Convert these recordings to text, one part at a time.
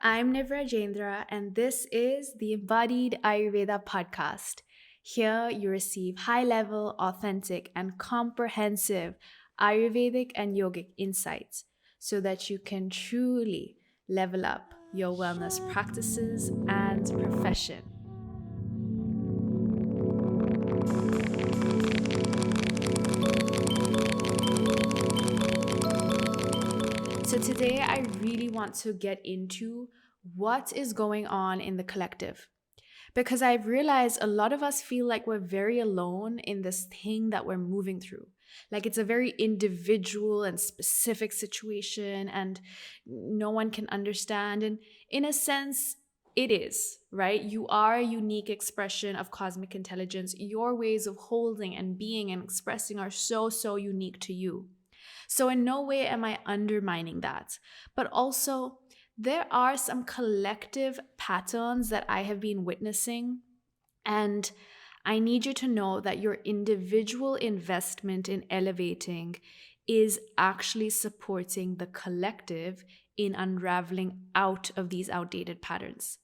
I'm Nivrajendra, and this is the Embodied Ayurveda podcast. Here you receive high level, authentic, and comprehensive Ayurvedic and yogic insights so that you can truly level up your wellness practices and profession. So, today I really want to get into what is going on in the collective. Because I've realized a lot of us feel like we're very alone in this thing that we're moving through. Like it's a very individual and specific situation, and no one can understand. And in a sense, it is, right? You are a unique expression of cosmic intelligence. Your ways of holding and being and expressing are so unique to you. So, in no way am I undermining that. But also, there are some collective patterns that I have been witnessing. And I need you to know that your individual investment in elevating is actually supporting the collective in unraveling out of these outdated patterns.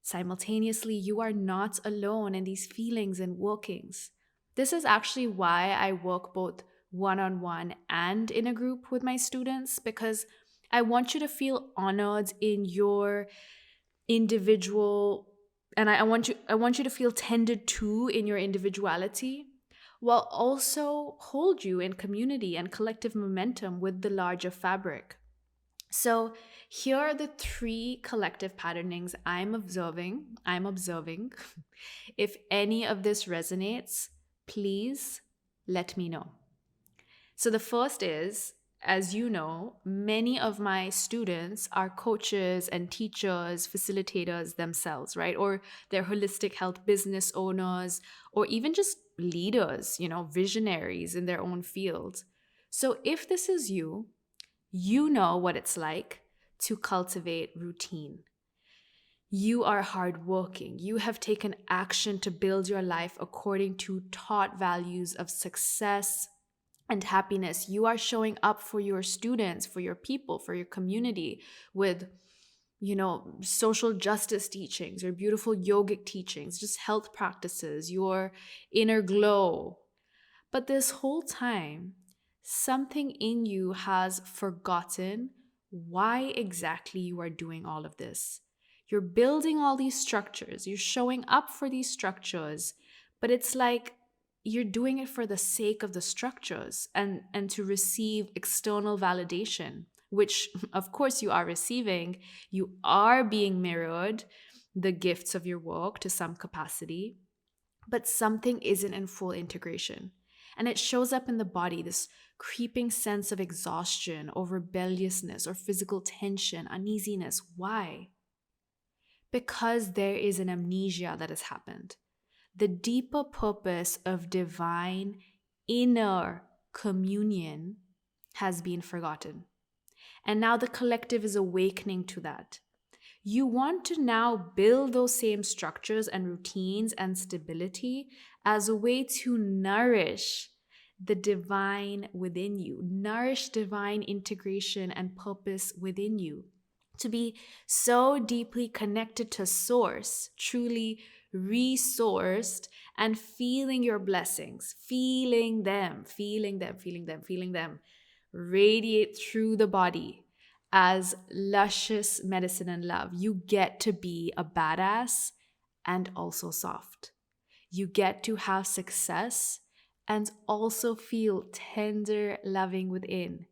Simultaneously, you are not alone in these feelings and workings. This is actually why I work both one on one and in a group with my students, because I want you to feel honored in your individual, and I want you to feel tended to in your individuality, while also hold you in community and collective momentum with the larger fabric. So here are the three collective patternings I'm observing. If any of this resonates, please let me know. So the first is, as you know, many of my students are coaches and teachers, facilitators themselves, right? Or they're holistic health business owners, or even just leaders, visionaries in their own field. So if this is you, you know what it's like to cultivate routine. You are hardworking. You have taken action to build your life according to taught values of success and happiness. You are showing up for your students, for your people, for your community with, social justice teachings or beautiful yogic teachings, just health practices, your inner glow. But this whole time, something in you has forgotten why exactly you are doing all of this. You're building all these structures, you're showing up for these structures, but it's like you're doing it for the sake of the structures and to receive external validation, which of course you are receiving. You are being mirrored the gifts of your work to some capacity, but something isn't in full integration. And it shows up in the body, this creeping sense of exhaustion or rebelliousness or physical tension, uneasiness. Why? Because there is an amnesia that has happened. The deeper purpose of divine inner communion has been forgotten. And now the collective is awakening to that. You want to now build those same structures and routines and stability as a way to nourish the divine within you, nourish divine integration and purpose within you, to be so deeply connected to source, truly resourced, and feeling your blessings, feeling them radiate through the body as luscious medicine and love. You get to be a badass and also soft. You get to have success and also feel tender, loving within.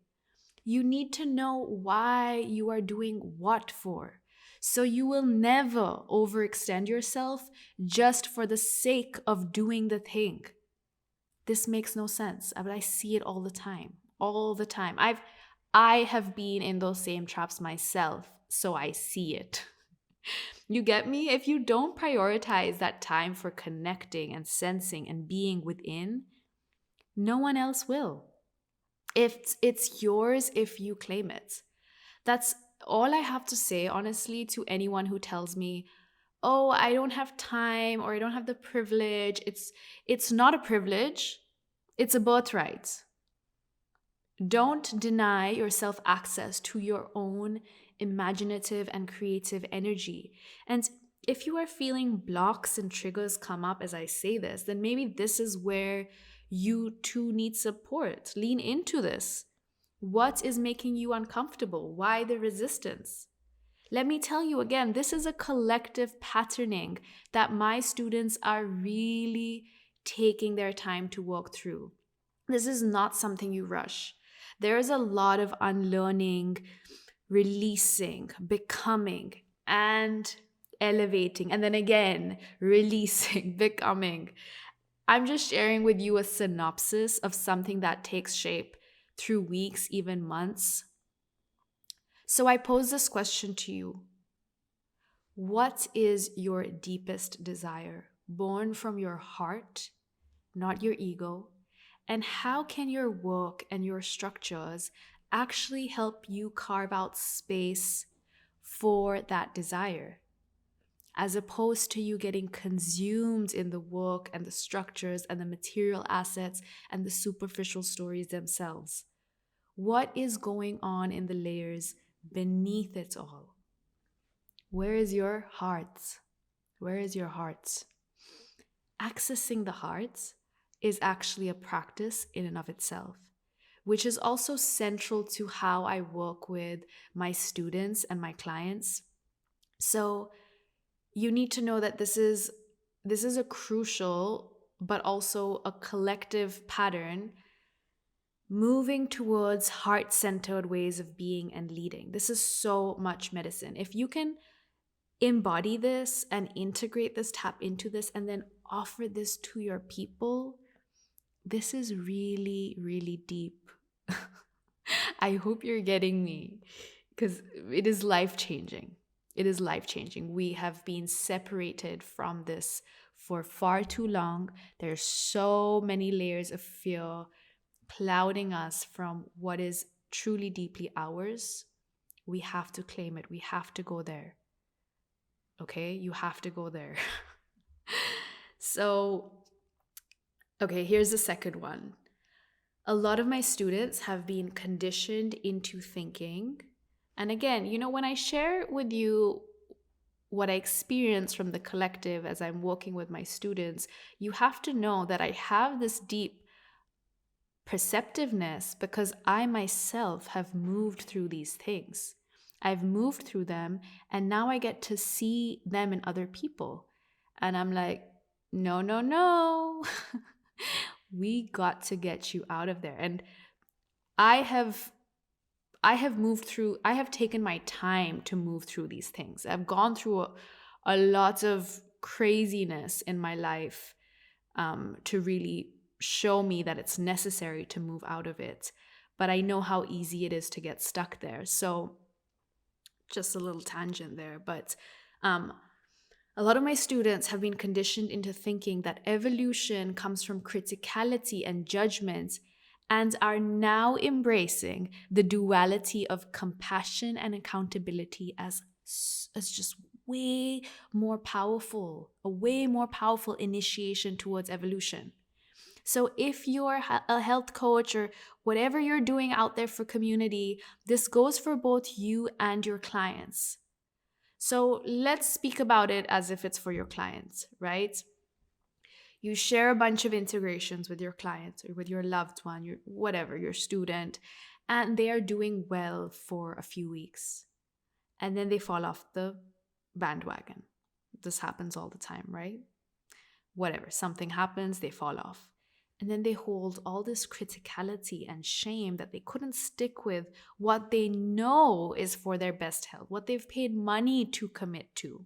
You need to know why you are doing what for. So you will never overextend yourself just for the sake of doing the thing. This makes no sense, but I see it all the time. All the time. I have been in those same traps myself, so I see it. You get me? If you don't prioritize that time for connecting and sensing and being within, no one else will. It's yours if you claim it. That's all I have to say, honestly, to anyone who tells me, oh, I don't have time or I don't have the privilege. It's not a privilege. It's a birthright. Don't deny yourself access to your own imaginative and creative energy. And if you are feeling blocks and triggers come up as I say this, then maybe this is where you too need support. Lean into this. What is making you uncomfortable? Why the resistance? Let me tell you again, this is a collective patterning that my students are really taking their time to walk through. This is not something you rush. There is a lot of unlearning, releasing, becoming, and elevating, and then again, releasing, becoming. I'm just sharing with you a synopsis of something that takes shape through weeks, even months. So I pose this question to you. What is your deepest desire, born from your heart, not your ego? And how can your work and your structures actually help you carve out space for that desire, as opposed to you getting consumed in the work and the structures and the material assets and the superficial stories themselves? What is going on in the layers beneath it all? Where is your heart? Where is your heart? Accessing the heart is actually a practice in and of itself, which is also central to how I work with my students and my clients. So you need to know that this is a crucial but also a collective pattern moving towards heart-centered ways of being and leading. This is so much medicine. If you can embody this and integrate this, tap into this, and then offer this to your people, this is really, really deep. I hope you're getting me, because it is life-changing. It is life-changing. We have been separated from this for far too long. There's so many layers of fear clouding us from what is truly deeply ours. We have to claim it. We have to go there. Okay? You have to go there. So, okay, here's the second one. A lot of my students have been conditioned into thinking. And again, when I share with you what I experience from the collective as I'm working with my students, you have to know that I have this deep perceptiveness because I myself have moved through these things. I've moved through them, and now I get to see them in other people. And I'm like, no, no, no. We got to get you out of there. And I have taken my time to move through these things. I've gone through a lot of craziness in my life to really show me that it's necessary to move out of it. But I know how easy it is to get stuck there. So just a little tangent there. But a lot of my students have been conditioned into thinking that evolution comes from criticality and judgment, and are now embracing the duality of compassion and accountability as just way more powerful, a way more powerful initiation towards evolution. So if you're a health coach or whatever you're doing out there for community, this goes for both you and your clients. So let's speak about it as if it's for your clients, right? You share a bunch of integrations with your clients or with your loved one, your student, and they are doing well for a few weeks. And then they fall off the bandwagon. This happens all the time, right? Whatever, something happens, they fall off. And then they hold all this criticality and shame that they couldn't stick with what they know is for their best health, what they've paid money to commit to.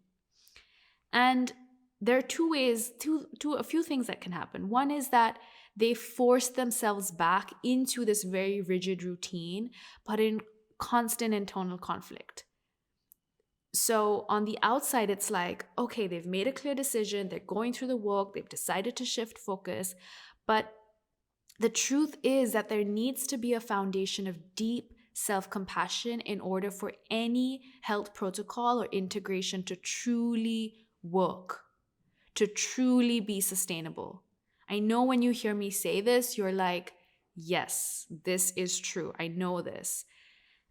And there are a few things that can happen. One is that they force themselves back into this very rigid routine, but in constant internal conflict. So on the outside, it's like, okay, they've made a clear decision, they're going through the work, they've decided to shift focus, but the truth is that there needs to be a foundation of deep self-compassion in order for any health protocol or integration to truly work, to truly be sustainable. I know when you hear me say this, you're like, yes, this is true. I know this.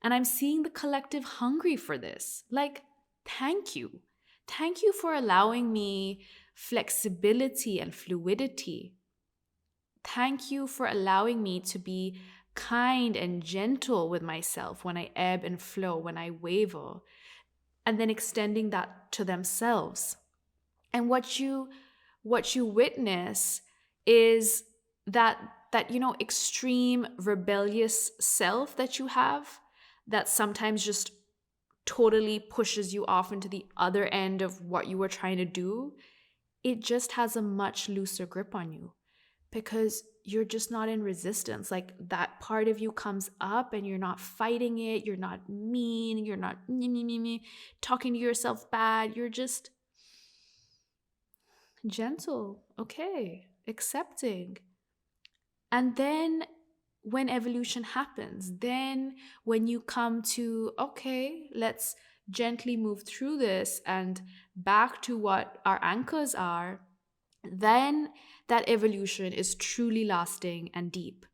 And I'm seeing the collective hungry for this. Like, thank you. Thank you for allowing me flexibility and fluidity. Thank you for allowing me to be kind and gentle with myself when I ebb and flow, when I waver, and then extending that to themselves. And what you witness is that extreme rebellious self that you have, that sometimes just totally pushes you off into the other end of what you were trying to do. It just has a much looser grip on you because you're just not in resistance. Like, that part of you comes up and you're not fighting it, you're not mean, you're not talking to yourself bad, you're just gentle, okay, accepting. And then when evolution happens, then when you come to, okay, let's gently move through this and back to what our anchors are, then that evolution is truly lasting and deep.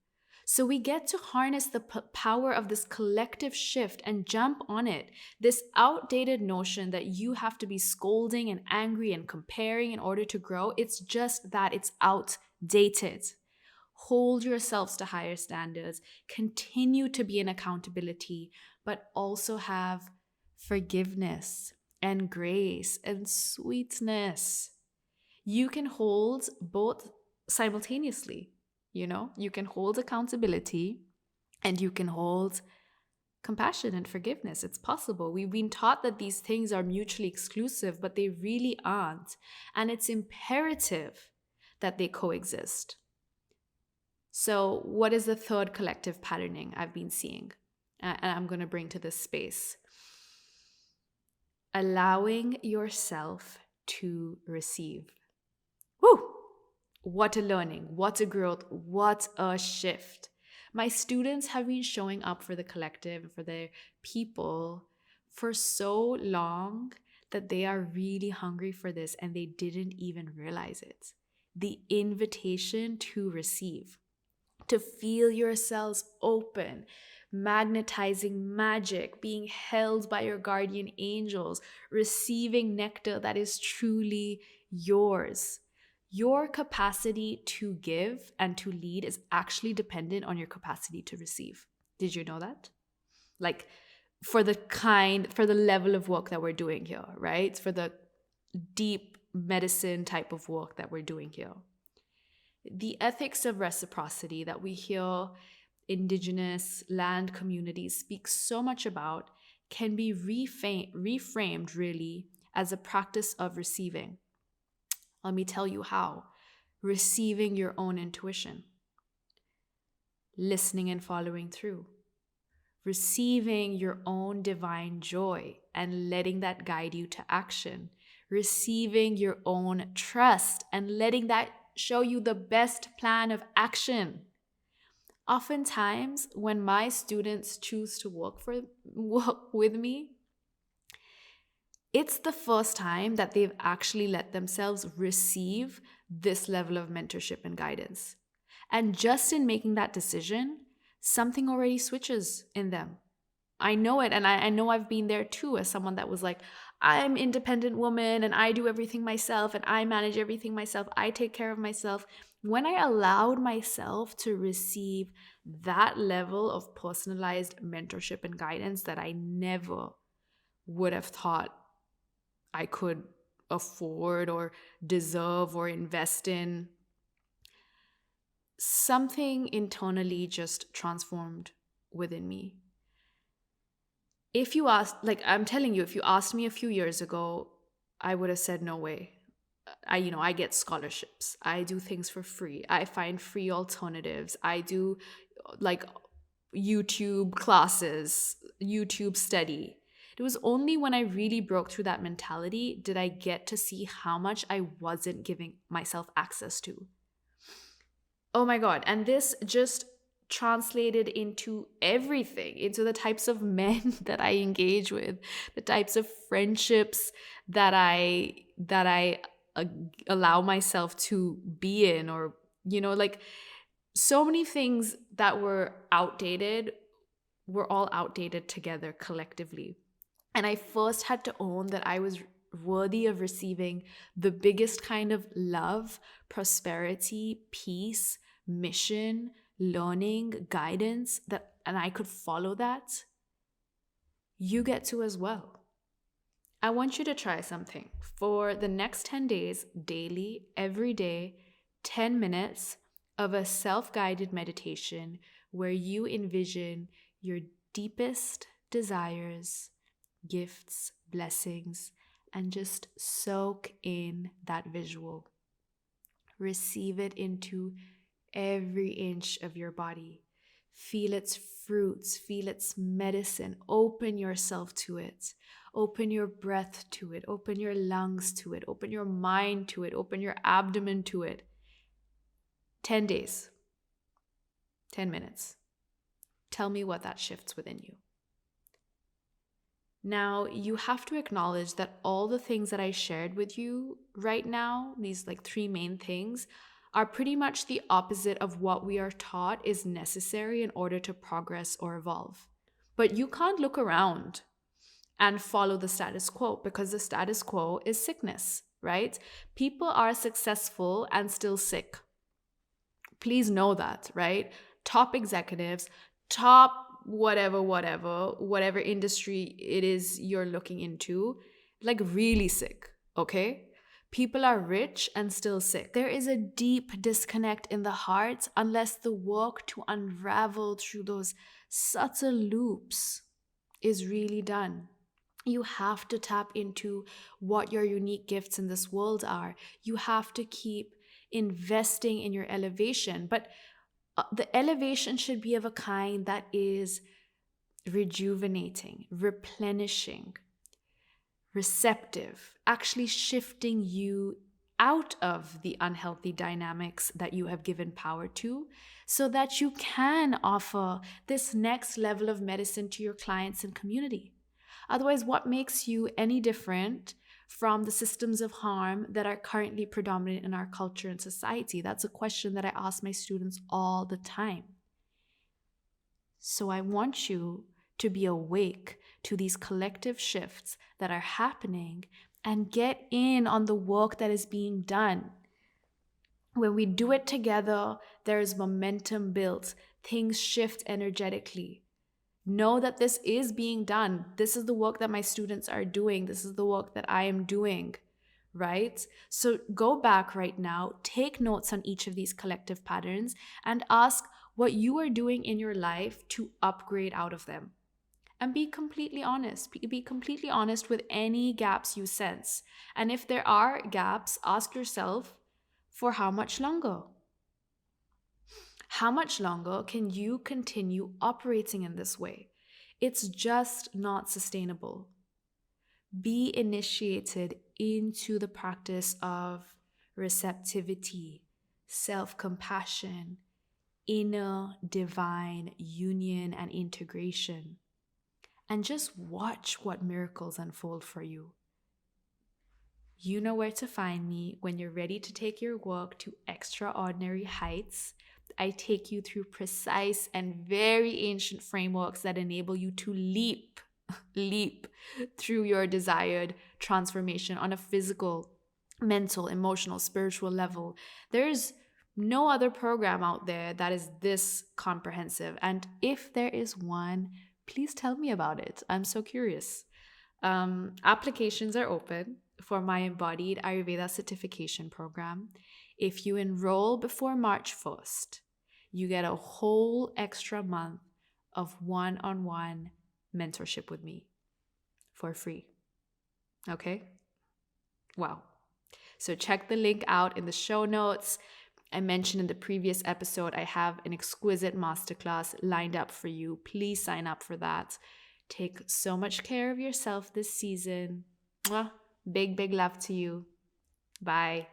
So we get to harness the power of this collective shift and jump on it. This outdated notion that you have to be scolding and angry and comparing in order to grow, it's just that, it's outdated. Hold yourselves to higher standards, continue to be in accountability, but also have forgiveness and grace and sweetness. You can hold both simultaneously. You can hold accountability and you can hold compassion and forgiveness. It's possible. We've been taught that these things are mutually exclusive, but they really aren't. And it's imperative that they coexist. So, what is the third collective patterning I've been seeing? And I'm going to bring to this space. Allowing yourself to receive. Woo! What a learning, what a growth, what a shift. My students have been showing up for the collective and for their people for so long that they are really hungry for this and they didn't even realize it. The invitation to receive, to feel yourselves open, magnetizing magic, being held by your guardian angels, receiving nectar that is truly yours. Your capacity to give and to lead is actually dependent on your capacity to receive. Did you know that? Like, for the level of work that we're doing here, right? For the deep medicine type of work that we're doing here. The ethics of reciprocity that we hear indigenous land communities speak so much about can be reframed really as a practice of receiving. Let me tell you how. Receiving your own intuition, listening and following through, receiving your own divine joy and letting that guide you to action, receiving your own trust and letting that show you the best plan of action. Oftentimes, when my students choose to work with me, it's the first time that they've actually let themselves receive this level of mentorship and guidance. And just in making that decision, something already switches in them. I know it, and I know I've been there too, as someone that was like, I'm an independent woman and I do everything myself and I manage everything myself. I take care of myself. When I allowed myself to receive that level of personalized mentorship and guidance that I never would have thought I could afford or deserve or invest in, something internally just transformed within me. If you asked, like, I'm telling you, if you asked me a few years ago, I would have said no way. I get scholarships. I do things for free. I find free alternatives. I do like YouTube classes, YouTube study. It was only when I really broke through that mentality did I get to see how much I wasn't giving myself access to. Oh my God. And this just translated into everything, into the types of men that I engage with, the types of friendships that I allow myself to be in, or like so many things that were outdated we're all outdated together collectively. And I first had to own that I was worthy of receiving the biggest kind of love, prosperity, peace, mission, learning, guidance that, and I could follow that. You get to as well. I want you to try something. For the next 10 days, daily, every day, 10 minutes of a self-guided meditation where you envision your deepest desires, gifts, blessings, and just soak in that visual. Receive it into every inch of your body. Feel its fruits, feel its medicine. Open yourself to it. Open your breath to it. Open your lungs to it. Open your mind to it. Open your abdomen to it. 10 days, 10 minutes. Tell me what that shifts within you. Now, you have to acknowledge that all the things that I shared with you right now, these like 3 main things, are pretty much the opposite of what we are taught is necessary in order to progress or evolve. But you can't look around and follow the status quo, because the status quo is sickness, right? People are successful and still sick. Please know that, right? Top executives, top whatever industry it is you're looking into, like really sick, okay? People are rich and still sick. There is a deep disconnect in the heart unless the work to unravel through those subtle loops is really done. You have to tap into what your unique gifts in this world are. You have to keep investing in your elevation, but the elevation should be of a kind that is rejuvenating, replenishing, receptive, actually shifting you out of the unhealthy dynamics that you have given power to, so that you can offer this next level of medicine to your clients and community. Otherwise, what makes you any different from the systems of harm that are currently predominant in our culture and society? That's a question that I ask my students all the time. So I want you to be awake to these collective shifts that are happening and get in on the work that is being done. When we do it together, there is momentum built. Things shift energetically. Know that this is being done. This is the work that my students are doing. This is the work that I am doing, right? So go back right now, take notes on each of these collective patterns, and ask what you are doing in your life to upgrade out of them. And be completely honest. Be completely honest with any gaps you sense. And if there are gaps, ask yourself, for how much longer? How much longer can you continue operating in this way? It's just not sustainable. Be initiated into the practice of receptivity, self-compassion, inner divine union and integration. And just watch what miracles unfold for you. You know where to find me when you're ready to take your work to extraordinary heights. I take you through precise and very ancient frameworks that enable you to leap through your desired transformation on a physical, mental, emotional, spiritual level. There's no other program out there that is this comprehensive. And if there is one, please tell me about it. I'm so curious. Applications are open for my embodied Ayurveda certification program. If you enroll before March 1st, you get a whole extra month of one-on-one mentorship with me for free. Okay? Wow. So check the link out in the show notes. I mentioned in the previous episode, I have an exquisite masterclass lined up for you. Please sign up for that. Take so much care of yourself this season. Mwah. Big, big love to you. Bye.